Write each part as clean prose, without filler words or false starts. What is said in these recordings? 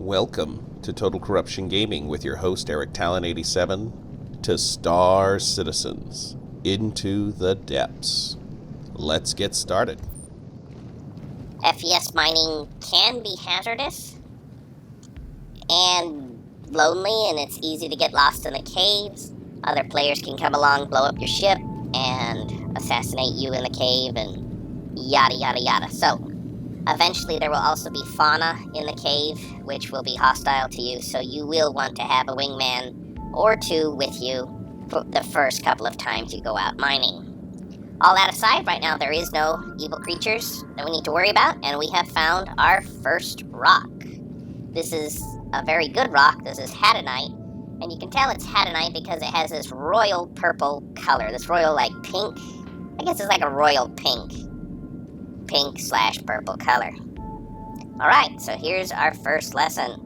Welcome to Total Corruption Gaming with your host Eric Talon87 to Star Citizens Into the Depths. Let's get started. FPS mining can be hazardous and lonely, and it's easy to get lost in the caves. Other players can come along, blow up your ship, and assassinate you in the cave, and yada yada yada. So, eventually there will also be fauna in the cave, which will be hostile to you, so you will want to have a wingman or two with you for the first couple of times you go out mining. All that aside, right now there is no evil creatures that we need to worry about, and we have found our first rock. This is a very good rock. This is hadanite, and you can tell it's hadanite because it has this royal purple color, this royal like pink. I guess it's like a royal pink/purple color. Alright, so here's our first lesson.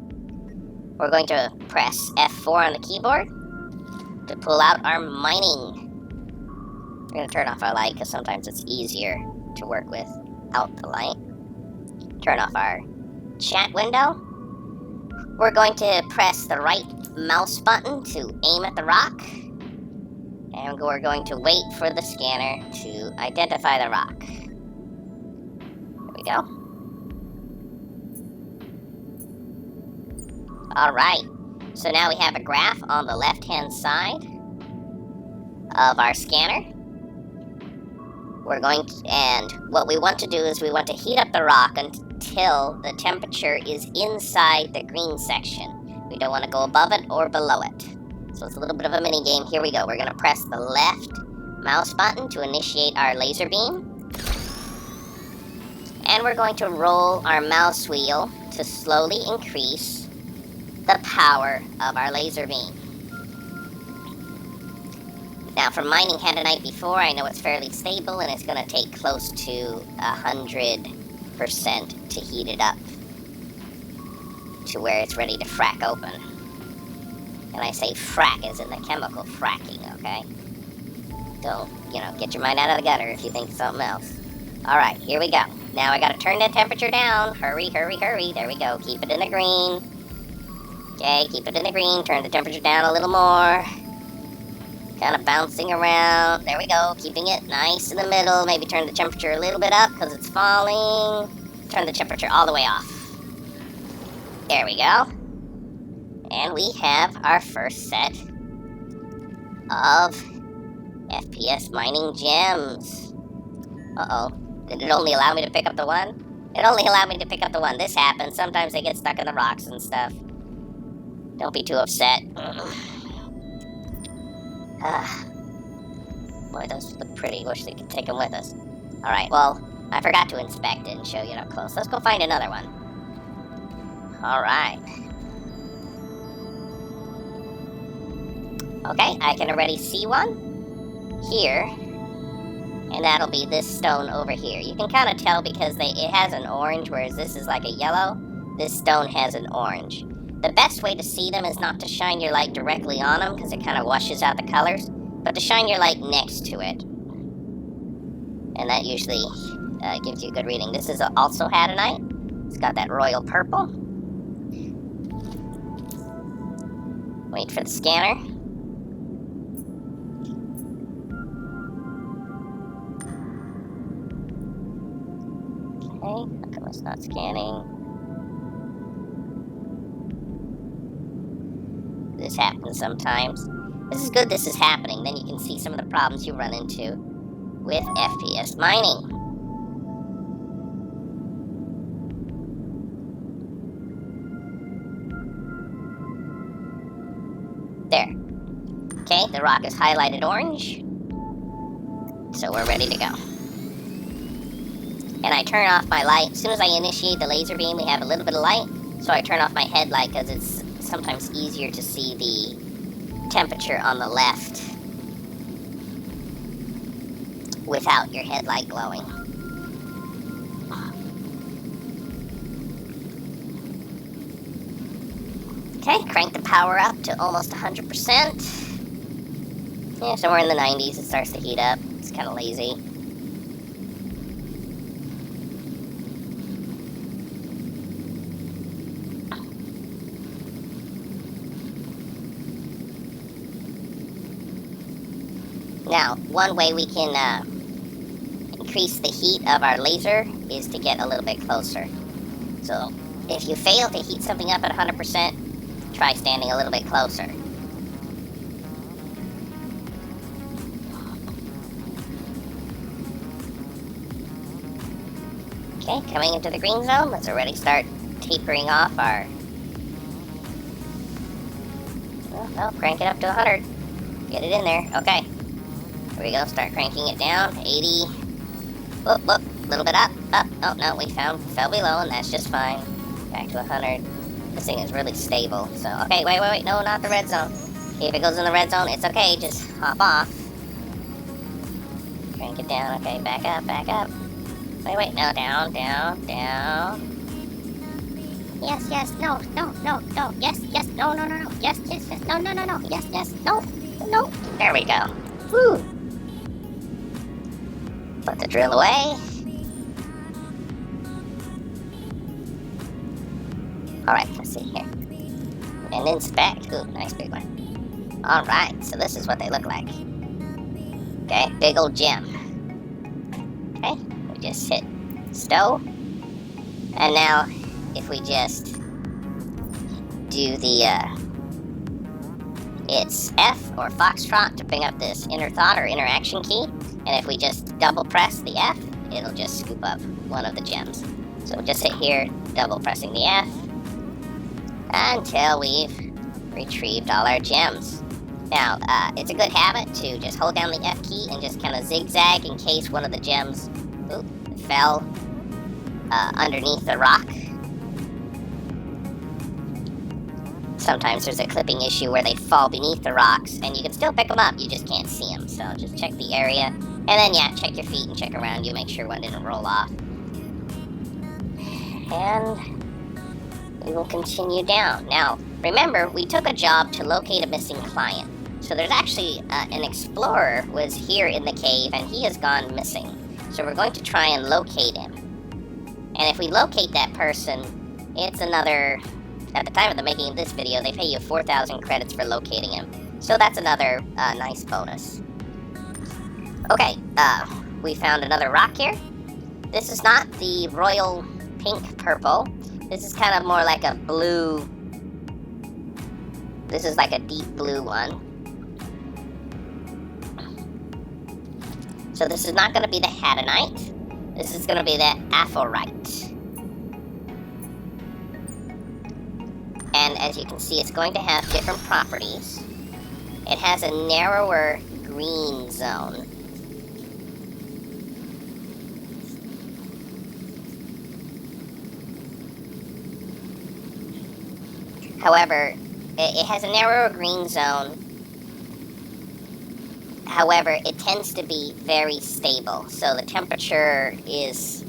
We're going to press F4 on the keyboard to pull out our mining. We're going to turn off our light because sometimes it's easier to work without the light. Turn off our chat window. We're going to press the right mouse button to aim at the rock. And we're going to wait for the scanner to identify the rock. There we go. Alright, so now we have a graph on the left-hand side of our scanner. And what we want to do is we want to heat up the rock until the temperature is inside the green section. We don't want to go above it or below it. So it's a little bit of a mini game. Here we go. We're going to press the left mouse button to initiate our laser beam. And we're going to roll our mouse wheel to slowly increase the power of our laser beam. Now, from mining hadanite before, I know it's fairly stable, and it's going to take close to 100% to heat it up to where it's ready to frack open. And I say frack as in the chemical fracking, okay? Don't, get your mind out of the gutter if you think something else. Alright, here we go. Now I gotta turn the temperature down. Hurry, hurry, hurry. There we go. Keep it in the green. Okay, keep it in the green. Turn the temperature down a little more. Kind of bouncing around. There we go. Keeping it nice in the middle. Maybe turn the temperature a little bit up because it's falling. Turn the temperature all the way off. There we go. And we have our first set of FPS mining gems. Uh-oh. Did it only allow me to pick up the one? It only allowed me to pick up the one. This happens. Sometimes they get stuck in the rocks and stuff. Don't be too upset. Boy, those look pretty. Wish they could take them with us. Alright, well, I forgot to inspect it and show you up close. Let's go find another one. Alright. Okay, I can already see one here. And that'll be this stone over here. You can kind of tell because it has an orange, whereas this is like a yellow. This stone has an orange. The best way to see them is not to shine your light directly on them, because it kind of washes out the colors, but to shine your light next to it. And that usually gives you a good reading. This is also hadanite. It's got that royal purple. Wait for the scanner. Okay, how come it's not scanning? This happens sometimes. This is good this is happening. Then you can see some of the problems you run into with FPS mining. There. Okay, the rock is highlighted orange. So we're ready to go. And I turn off my light. As soon as I initiate the laser beam, we have a little bit of light. So I turn off my headlight because it's sometimes easier to see the temperature on the left without your headlight glowing. Okay, crank the power up to almost 100%. Yeah, somewhere in the 90s it starts to heat up. It's kind of lazy. Now, one way we can increase the heat of our laser is to get a little bit closer. So, if you fail to heat something up at 100%, try standing a little bit closer. Okay, coming into the green zone, let's already start tapering off our... Well, crank it up to 100. Get it in there. Okay. Here we go, start cranking it down. 80. Whoop, whoop. A little bit up, up. Oh, no, we fell below, and that's just fine. Back to 100. This thing is really stable. So, okay, wait. No, not the red zone. Okay, if it goes in the red zone, it's okay. Just hop off. Crank it down. Okay, back up. Wait. No, down. Yes. No. Yes. No. Yes. No. Yes. No. There we go. Woo. Put the drill away. Alright, let's see here. And inspect. Ooh, nice big one. Alright, so this is what they look like. Okay, big old gem. Okay, we just hit stow. And now, if we just do the, it's F or Foxtrot to bring up this inner thought or interaction key. And if we just double press the F, it'll just scoop up one of the gems. So we'll just sit here, double pressing the F, until we've retrieved all our gems. Now, it's a good habit to just hold down the F key and just kind of zigzag in case one of the gems fell underneath the rock. Sometimes there's a clipping issue where they fall beneath the rocks, and you can still pick them up, you just can't see them. So just check the area, and then check your feet and check around you, make sure one didn't roll off. And we will continue down. Now, remember, we took a job to locate a missing client. So there's actually an explorer was here in the cave, and he has gone missing. So we're going to try and locate him. And if we locate that person, it's another... At the time of the making of this video, they pay you 4,000 credits for locating him. So that's another nice bonus. Okay, we found another rock here. This is not the royal pink purple. This is kind of more like a blue. This is like a deep blue one. So this is not going to be the Hadanite. This is going to be the Aphrite. And as you can see, it's going to have different properties. It has a narrower green zone. However, it has a narrower green zone. However, it tends to be very stable. So the temperature is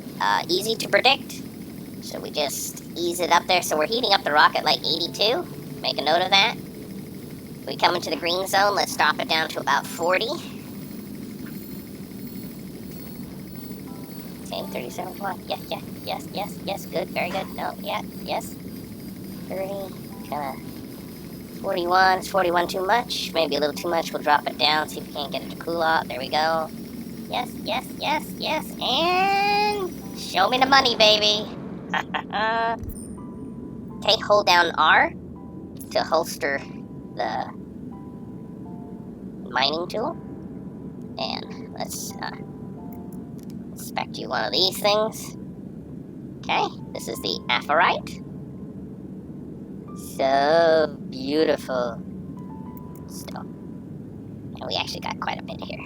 easy to predict. So we just ease it up there. So we're heating up the rock at like 82. Make a note of that. We come into the green zone. Let's drop it down to about 40. Okay, 37. Come on. Yes. Good. Very good. No, yes. 30. Kind of 41. Is 41 too much? Maybe a little too much. We'll drop it down. See if we can't get it to cool off. There we go. Yes. And show me the money, baby. Okay, hold down R to holster the mining tool. And let's inspect you one of these things. Okay, this is the Aphrite. So beautiful stone. And we actually got quite a bit here.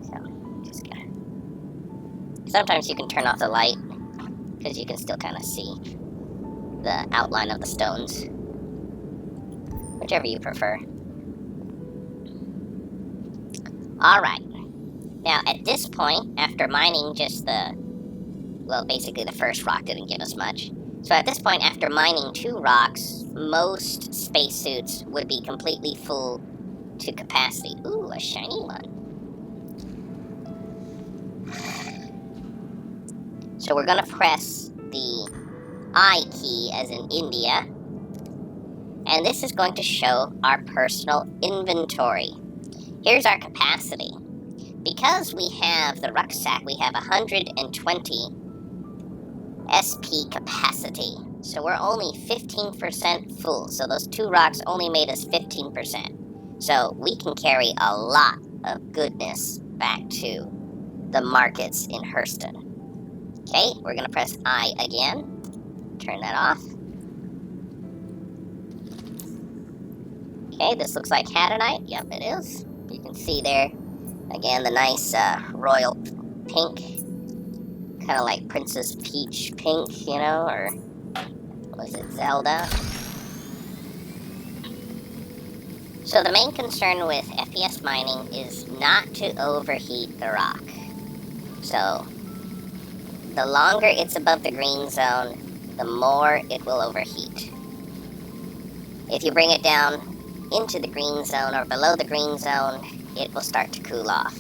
So, just gonna... Sometimes you can turn off the light, because you can still kind of see the outline of the stones. Whichever you prefer. Alright. Now, at this point, after mining just basically the first rock didn't give us much. So at this point, after mining 2 rocks, most spacesuits would be completely full to capacity. Ooh, a shiny one. So we're gonna press the I key as in India. And this is going to show our personal inventory. Here's our capacity. Because we have the rucksack, we have 120 SP capacity. So we're only 15% full. So those 2 rocks only made us 15%. So we can carry a lot of goodness back to the markets in Hurston. Okay, we're gonna press I again. Turn that off. Okay, this looks like Hadanite. Yep, it is. You can see there, again, the nice royal pink. Kind of like Princess Peach pink, you know, or was it Zelda? So the main concern with FPS mining is not to overheat the rock. So the longer it's above the green zone, the more it will overheat. If you bring it down into the green zone or below the green zone, it will start to cool off.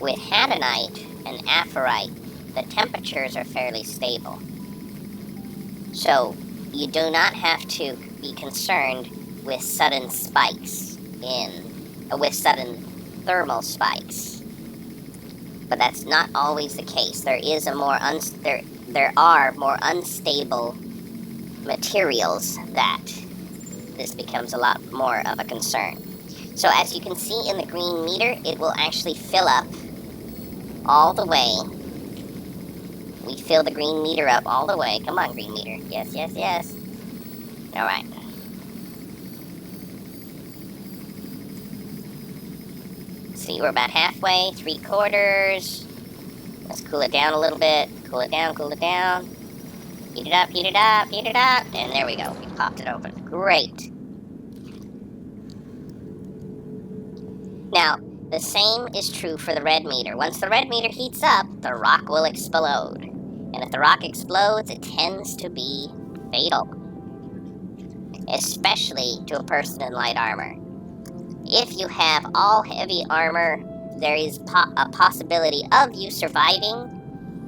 With Hadanite and Aphorite, the temperatures are fairly stable. So you do not have to be concerned with sudden spikes with sudden thermal spikes. But that's not always the case. There are more unstable materials that this becomes a lot more of a concern. So as you can see in the green meter, it will actually fill up all the way. We fill the green meter up all the way. Come on, green meter. Yes, yes, yes. All right. See, we're about halfway, 3/4. Let's cool it down a little bit. Cool it down, cool it down. Heat it up, heat it up, heat it up. And there we go. We popped it open. Great. Now, the same is true for the red meter. Once the red meter heats up, the rock will explode. And if the rock explodes, it tends to be fatal. Especially to a person in light armor. If you have all heavy armor, there is a possibility of you surviving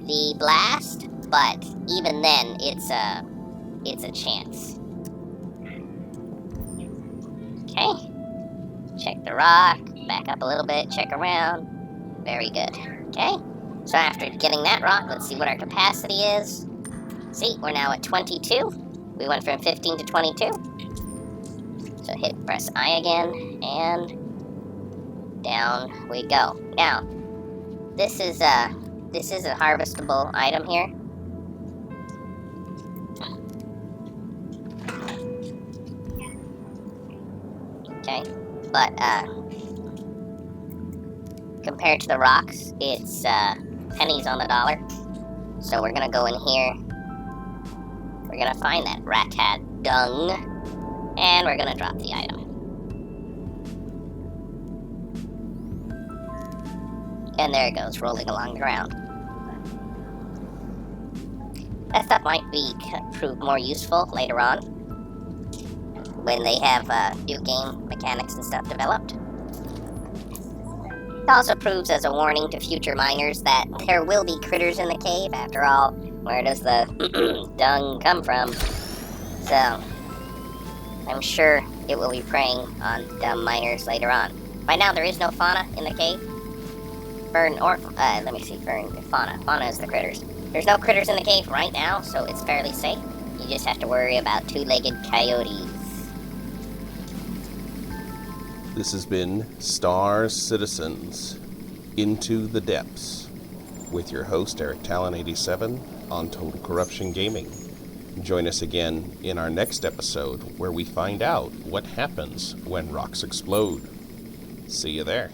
the blast, but even then, it's a chance. Okay. Check the rock. Back up a little bit. Check around. Very good. Okay. So after getting that rock, let's see what our capacity is. See, we're now at 22. We went from 15 to 22. So press I again, and down we go. Now, this is a harvestable item here. Okay, but compared to the rocks, it's pennies on the dollar. So we're gonna go in here. We're gonna find that rat-tad dung. And we're gonna drop the item. And there it goes, rolling along the ground. That stuff might prove more useful later on, when they have new game mechanics and stuff developed. It also proves as a warning to future miners that there will be critters in the cave. After all, where does the dung come from? So I'm sure it will be preying on dumb miners later on. Right now, there is no fauna in the cave. Let me see, fauna. Fauna is the critters. There's no critters in the cave right now, so it's fairly safe. You just have to worry about 2-legged coyotes. This has been Star Citizens Into the Depths with your host, Eric Talon 87 on Total Corruption Gaming. Join us again in our next episode where we find out what happens when rocks explode. See you there.